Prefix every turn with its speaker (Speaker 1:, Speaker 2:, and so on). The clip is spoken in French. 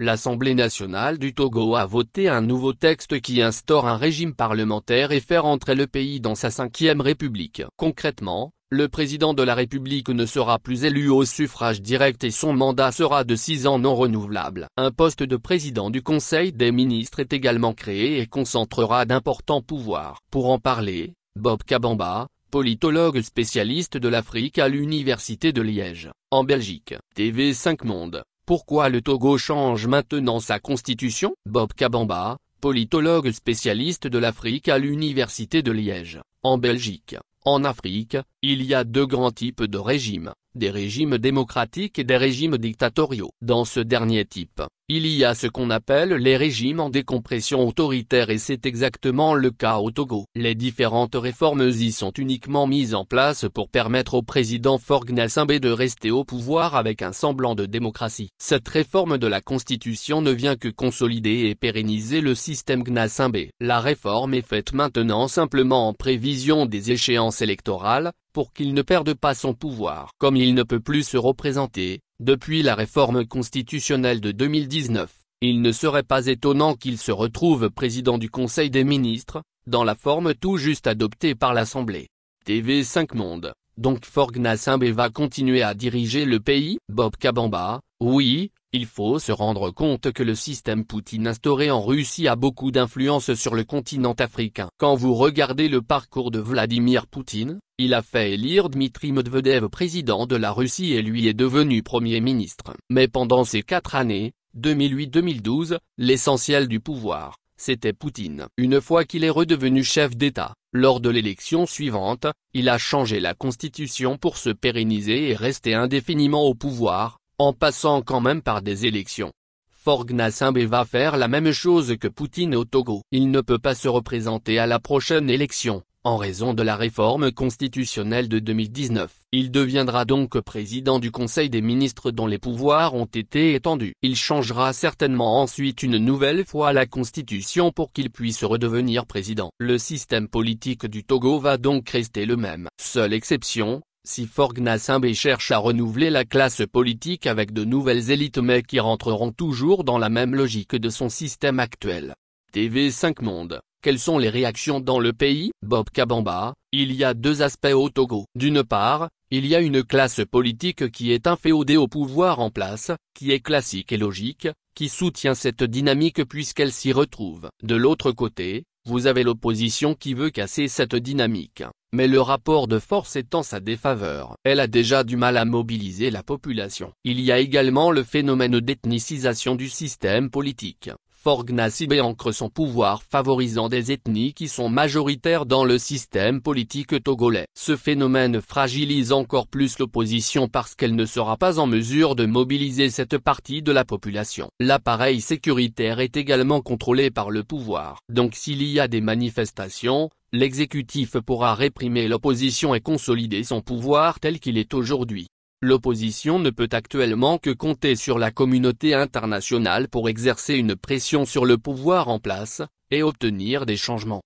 Speaker 1: L'Assemblée nationale du Togo a voté un nouveau texte qui instaure un régime parlementaire et fait rentrer le pays dans sa 5e république. Concrètement, le président de la République ne sera plus élu au suffrage direct et son mandat sera de 6 ans non renouvelable. Un poste de président du Conseil des ministres est également créé et concentrera d'importants pouvoirs. Pour en parler, Bob Kabamba, politologue spécialiste de l'Afrique à l'Université de Liège, en Belgique. TV5 Monde. Pourquoi le Togo change maintenant sa constitution? Bob Kabamba, politologue spécialiste de l'Afrique à l'Université de Liège, en Belgique. En Afrique, il y a 2 grands types de régimes, des régimes démocratiques et des régimes dictatoriaux. Dans ce dernier type, il y a ce qu'on appelle les régimes en décompression autoritaire et c'est exactement le cas au Togo. Les différentes réformes y sont uniquement mises en place pour permettre au président Faure Gnassingbé de rester au pouvoir avec un semblant de démocratie. Cette réforme de la Constitution ne vient que consolider et pérenniser le système Gnassingbé. La réforme est faite maintenant simplement en prévision des échéances électorales, pour qu'il ne perde pas son pouvoir. Comme il ne peut plus se représenter, depuis la réforme constitutionnelle de 2019, il ne serait pas étonnant qu'il se retrouve président du Conseil des ministres, dans la forme tout juste adoptée par l'Assemblée. TV5 Monde. Donc Faure Gnassingbé va continuer à diriger le pays? Bob Kabamba. Oui, il faut se rendre compte que le système Poutine instauré en Russie a beaucoup d'influence sur le continent africain. Quand vous regardez le parcours de Vladimir Poutine, il a fait élire Dmitri Medvedev président de la Russie et lui est devenu Premier ministre. Mais pendant ces 4 années, 2008-2012, l'essentiel du pouvoir, c'était Poutine. Une fois qu'il est redevenu chef d'État, lors de l'élection suivante, il a changé la constitution pour se pérenniser et rester indéfiniment au pouvoir, en passant quand même par des élections. Faure Gnassingbé va faire la même chose que Poutine au Togo. Il ne peut pas se représenter à la prochaine élection, en raison de la réforme constitutionnelle de 2019. Il deviendra donc président du Conseil des ministres dont les pouvoirs ont été étendus. Il changera certainement ensuite une nouvelle fois la constitution pour qu'il puisse redevenir président. Le système politique du Togo va donc rester le même. Seule exception, si Faure Gnassingbé cherche à renouveler la classe politique avec de nouvelles élites mais qui rentreront toujours dans la même logique de son système actuel. TV5 Monde. Quelles sont les réactions dans le pays? Bob Kabamba. Il y a 2 aspects au Togo. D'une part, il y a une classe politique qui est inféodée au pouvoir en place, qui est classique et logique, qui soutient cette dynamique puisqu'elle s'y retrouve. De l'autre côté, vous avez l'opposition qui veut casser cette dynamique. Mais le rapport de force est en sa défaveur. Elle a déjà du mal à mobiliser la population. Il y a également le phénomène d'ethnicisation du système politique. Faure Gnassingbé ancre son pouvoir favorisant des ethnies qui sont majoritaires dans le système politique togolais. Ce phénomène fragilise encore plus l'opposition parce qu'elle ne sera pas en mesure de mobiliser cette partie de la population. L'appareil sécuritaire est également contrôlé par le pouvoir. Donc s'il y a des manifestations, l'exécutif pourra réprimer l'opposition et consolider son pouvoir tel qu'il est aujourd'hui. L'opposition ne peut actuellement que compter sur la communauté internationale pour exercer une pression sur le pouvoir en place, et obtenir des changements.